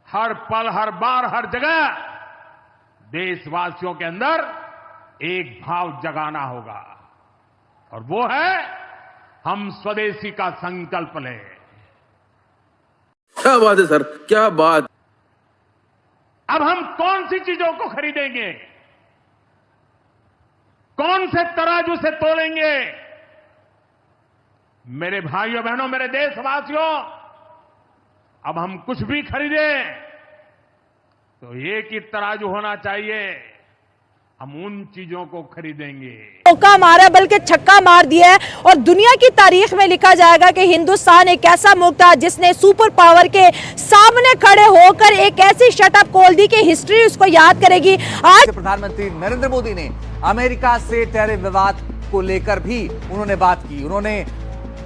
हर पल, हर बार, हर जगह देशवासियों के अंदर एक भाव जगाना होगा और वो है हम स्वदेशी का संकल्प लें। क्या बात है सर, क्या बात। अब हम कौन सी चीजों को खरीदेंगे, कौन से तराजू से तोलेंगे? मेरे भाइयों बहनों, मेरे देशवासियों, अब हम कुछ भी खरीदें तो एक ही तराजू होना चाहिए। हम उन चीजों को खरीदेंगे। चौका मारा बल्कि छक्का मार दिया है और दुनिया की तारीख में लिखा जाएगा कि हिंदुस्तान एक ऐसा मुल्क था जिसने सुपर पावर के सामने खड़े होकर एक ऐसी शटअप खोल दी कि हिस्ट्री उसको याद करेगी। आज प्रधानमंत्री नरेंद्र मोदी ने अमेरिका से टैरिफ विवाद को लेकर भी उन्होंने बात की। उन्होंने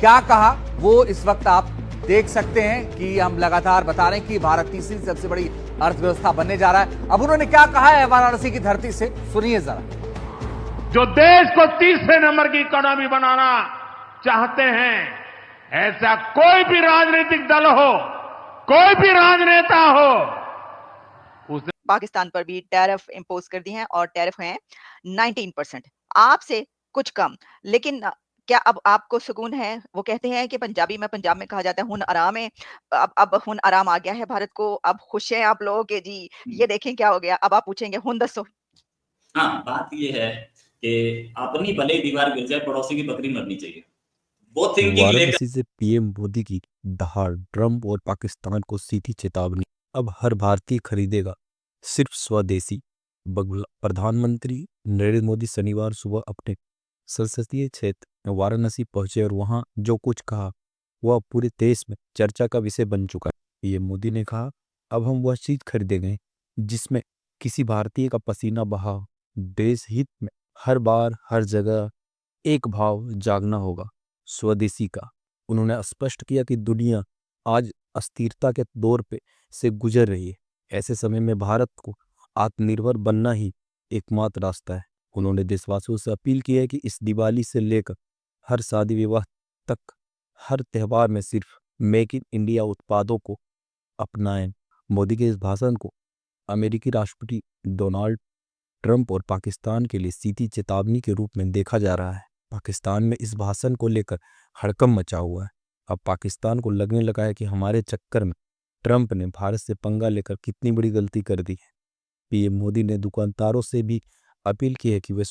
क्या कहा वो इस वक्त आप देख सकते हैं कि हम लगातार बता रहे हैं कि भारत तीसरी सबसे बड़ी अर्थव्यवस्था बनने जा रहा है। अब उन्होंने क्या कहा है वाराणसी की धरती से, सुनिए जरा। जो देश को तीसरे नंबर की इकोनॉमी बनाना चाहते हैं, ऐसा कोई भी राजनीतिक दल हो, कोई भी राजनेता हो, उसने पाकिस्तान पर भी टैरिफ इंपोज कर दी हैं और टैरिफ हैं 19%, आपसे कुछ कम। लेकिन क्या अब आपको सुकून है? वो कहते हैं कि पंजाब में कहा जाता है हुन आराम है। अब हुन आराम आ गया है भारत को, अब खुश हैं आप लोग कि जी ये देखें क्या हो गया। अब आप पूछेंगे हुन दसो। हाँ, बात ये है कि अपनी भले ही दीवार गिर जाए, पड़ोसी की बकरी मरनी चाहिए। वो थिंकिंग लेकर वाराणसी से पीएम मोदी की दहाड़ ट्रंप और पाकिस्तान को सीधी चेतावनी। अब हर भारतीय खरीदेगा सिर्फ स्वदेशी। प्रधानमंत्री नरेंद्र मोदी शनिवार सुबह अपने संसदीय क्षेत्र वाराणसी पहुंचे और वहां जो कुछ कहा वह पूरे देश में चर्चा का विषय बन चुका है। पीएम मोदी ने कहा, अब हम वह चीज खरीदेंगे जिसमें किसी भारतीय का पसीना बहा। देश हित में हर बार हर जगह एक भाव जागना होगा, स्वदेशी का। उन्होंने स्पष्ट किया कि दुनिया आज अस्थिरता के दौर पे से गुजर रही है। ऐसे समय में भारत को आत्मनिर्भर बनना ही एकमात्र रास्ता है। उन्होंने देशवासियों से अपील की है कि इस दिवाली से लेकर हर शादी विवाह तक हर त्योहार में सिर्फ मेक इन इंडिया उत्पादों को अपनाएं। मोदी के इस भाषण को अमेरिकी राष्ट्रपति डोनाल्ड ट्रंप और पाकिस्तान के लिए सीधी चेतावनी के रूप में देखा जा रहा है। पाकिस्तान में इस भाषण को लेकर हड़कंप मचा हुआ है। अब पाकिस्तान को लगने लगा है कि हमारे चक्कर में ट्रंप ने भारत से पंगा लेकर कितनी बड़ी गलती कर दी है। पीएम मोदी ने दुकानदारों से भी अपील की है कि वे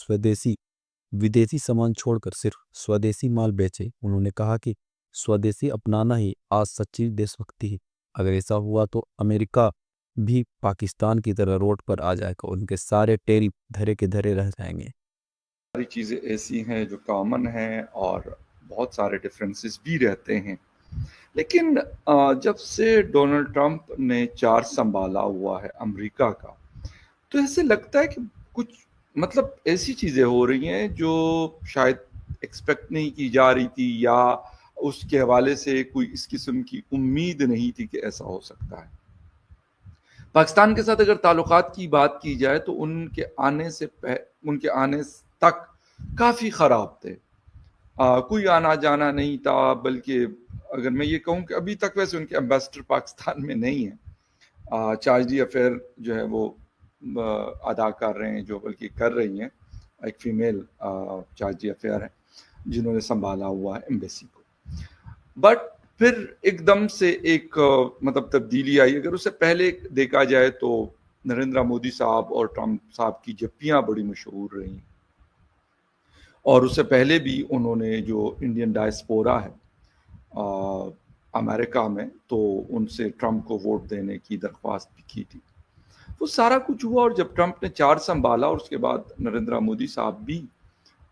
विदेशी सामान छोड़कर सिर्फ स्वदेशी माल बेचे। उन्होंने कहा कि स्वदेशी अपनाना ही आज सच्ची देशभक्ति है। अगर ऐसा हुआ तो अमेरिका भी पाकिस्तान की तरह रोड पर आ जाएगा, उनके सारे टैरिफ धरे के धरे रह जाएंगे। सारी चीज़ें ऐसी हैं जो कॉमन हैं और बहुत सारे डिफरेंसेस भी रहते हैं, लेकिन जब से डोनाल्ड ट्रंप ने चार्ज संभाला हुआ है अमेरिका का, तो ऐसे लगता है कि कुछ मतलब ऐसी चीज़ें हो रही हैं जो शायद एक्सपेक्ट नहीं की जा रही थी या उसके हवाले से कोई इस किस्म की उम्मीद नहीं थी कि ऐसा हो सकता है। पाकिस्तान के साथ अगर ताल्लुकात की बात की जाए तो उनके आने तक काफ़ी ख़राब थे। कोई आना जाना नहीं था, बल्कि अगर मैं ये कहूँ कि अभी तक वैसे उनके एम्बेसडर पाकिस्तान में नहीं है। चार्जी अफेयर जो है वो अदा कर रहे हैं, जो बल्कि कर रही हैं, एक फीमेल चार्जी अफेयर है जिन्होंने संभाला हुआ है एम्बेसी को। बट फिर एकदम से एक मतलब तब्दीली आई। अगर उससे पहले देखा जाए तो नरेंद्र मोदी साहब और ट्रंप साहब की जप्पियां बड़ी मशहूर रही, और उससे पहले भी उन्होंने जो इंडियन डायस्पोरा है अमेरिका में, तो उनसे ट्रंप को वोट देने की दरख्वास्त भी की थी। वो सारा कुछ हुआ और जब ट्रंप ने चार्ज संभाला और उसके बाद नरेंद्र मोदी साहब भी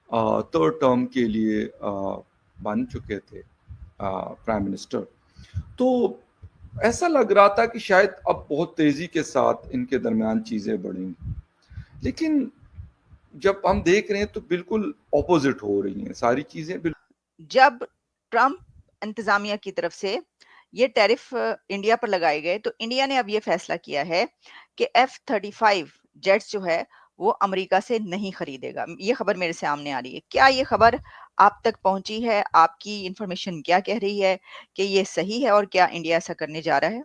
थर्ड टर्म के लिए बन चुके थे प्राइम मिनिस्टर, तो ऐसा लग रहा था कि शायद अब बहुत तेजी के साथ इनके दरमियान चीजें बढ़ेंगी। लेकिन जब हम देख रहे हैं तो बिल्कुल ऑपोजिट हो रही हैं सारी चीजें। जब ट्रंप इंतजामिया की तरफ से ये टैरिफ इंडिया पर लगाए गए तो इंडिया ने अब ये फैसला किया है कि F-35 जेट्स जो है वो अमेरिका से नहीं खरीदेगा। ये खबर मेरे सामने आ रही है। क्या ये खबर आप तक पहुंची है? आपकी इंफॉर्मेशन क्या कह रही है कि ये सही है और क्या इंडिया ऐसा करने जा रहा है?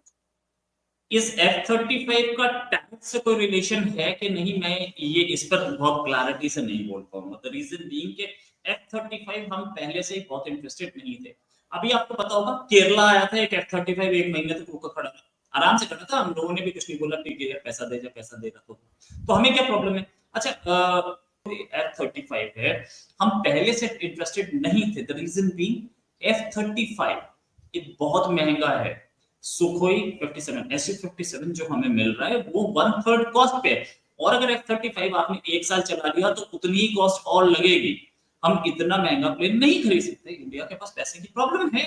इस F-35 का टैरिफ से कोई रिलेशन है कि नहीं, मैं ये इस पर बहुत क्लैरिटी से नहीं बोल पाऊंगा। द रीजन बीइंग कि F-35 हम पहले से ही बहुत इंटरेस्टेड नहीं थे। अभी आपको पता होगा केरला आया था एक F-35 1 महीने तक रुका खड़ा था, आराम से खड़ा था, हम लोगों ने भी कुछ नहीं बोला, ठीक है पैसा दे जा, पैसा दे रहा तो हमें क्या प्रॉब्लम है। अच्छा F-35 है, हम पहले से इंटरेस्टेड नहीं थे। द रीजन बीइंग F-35 ये बहुत महंगा है। सुखोई 57 Su-57 जो हमें मिल रहा है वो 1/3 कॉस्ट पे है, और अगर F-35 आपने 1 साल चला लिया तो उतनी ही कॉस्ट और लगेगी। हम इतना महंगा प्लेन नहीं खरीद सकते, इंडिया के पास पैसे की प्रॉब्लम है।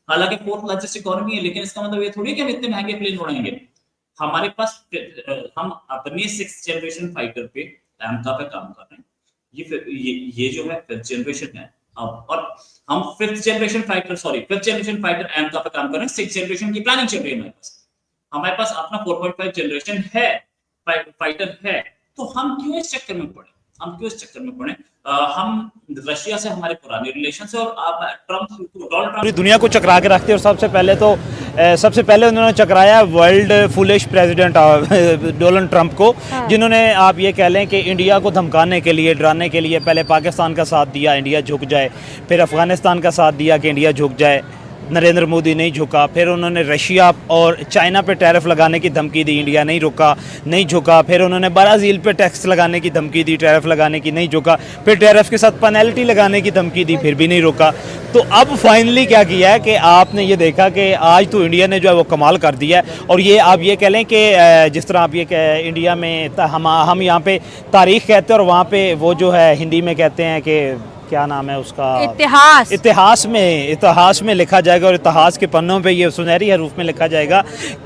हालांकि 4th लार्जेस्ट इकोनॉमी है, लेकिन इसका मतलब ये थोड़ी कि हम इतने महंगे प्लेन उड़ाएंगे। हमारे पास हम अपने 6th जनरेशन फाइटर पे एमका पे काम कर रहे हैं। ये जो है 5th जनरेशन है, और हम 5th जनरेशन फाइटर एमका पे काम कर रहे हैं। 6th जनरेशन की प्लानिंग चल रही है हमारे पास अपना 4.5 जनरेशन है फाइटर है, तो हम क्यों इस चक्कर में पड़े। हम रशिया से हमारे पुराने रिलेशन है, और डोनाल्ड ट्रम्प पूरी दुनिया को चकरा के रखते हैं। और सबसे पहले उन्होंने चकराया world foolish president Donald Trump को, जिन्होंने आप ये कह लें कि इंडिया को धमकाने के लिए, डराने के लिए पहले पाकिस्तान का साथ दिया इंडिया झुक जाए, फिर अफगानिस्तान का साथ दिया कि इंडिया झुक जाए, नरेंद्र मोदी नहीं झुका। फिर उन्होंने रशिया और चाइना पे टैरिफ लगाने की धमकी दी, इंडिया नहीं झुका। फिर उन्होंने ब्राज़ील पे टैक्स लगाने की धमकी दी, टैरिफ लगाने की, नहीं झुका। फिर टैरिफ के साथ पेनल्टी लगाने की धमकी दी, फिर भी नहीं रुका। तो अब फाइनली क्या किया है कि आपने ये देखा कि आज तो इंडिया ने जो है वो कमाल कर दिया है। और ये आप ये कह लें कि जिस तरह आप ये इंडिया में हम यहाँ पे तारीख़ कहते हैं, और वहाँ पे वो जो है हिंदी में कहते हैं कि क्या नाम है उसका, इतिहास में लिखा जाएगा, और इतिहास के पन्नों पे ये सुनहरी हरूफ में लिखा जाएगा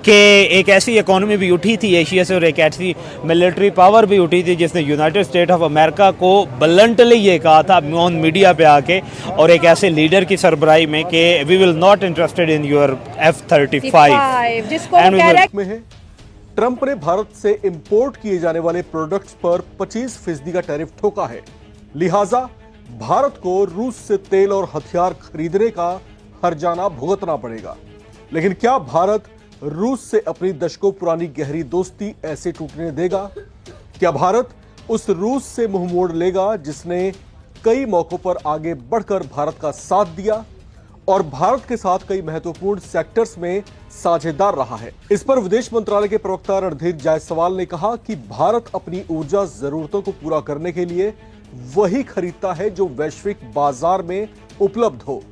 कि एक ऐसी इकोनॉमी भी उठी थी एशिया से, और एक ऐसी मिलिट्री पावर भी उठी थी जिसने यूनाइटेड स्टेट ऑफ अमेरिका को ब्लंटली ये कहा था ऑन मीडिया पे आके, और एक ऐसे लीडर की सरबराही में कि we will not interested in your F-35 में है। ट्रंप ने भारत से इंपोर्ट किए जाने वाले प्रोडक्ट्स पर 25% का टैरिफ ठोका है, लिहाजा भारत को रूस से तेल और हथियार खरीदने का हर्जाना भुगतना पड़ेगा। लेकिन क्या भारत रूस से अपनी दशकों पुरानी गहरी दोस्ती ऐसे टूटने देगा? क्या भारत उस रूस से मुंह मोड़ लेगा जिसने कई मौकों पर आगे बढ़कर भारत का साथ दिया और भारत के साथ कई महत्वपूर्ण सेक्टर्स में साझेदार रहा है? इस पर विदेश मंत्रालय के प्रवक्ता रणधीर जायसवाल ने कहा कि भारत अपनी ऊर्जा जरूरतों को पूरा करने के लिए वही खरीदता है जो वैश्विक बाजार में उपलब्ध हो।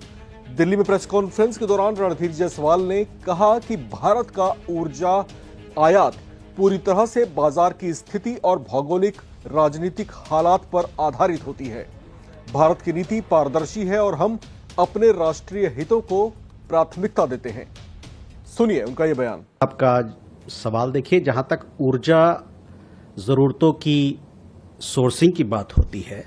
दिल्ली में प्रेस कॉन्फ्रेंस के दौरान रणधीर जायसवाल ने कहा कि भारत का ऊर्जा आयात पूरी तरह से बाजार की स्थिति और भौगोलिक राजनीतिक हालात पर आधारित होती है। भारत की नीति पारदर्शी है और हम अपने राष्ट्रीय हितों को प्राथमिकता देते हैं। सुनिए उनका यह बयान। आपका सवाल देखिए, जहां तक ऊर्जा जरूरतों की सोर्सिंग की बात होती है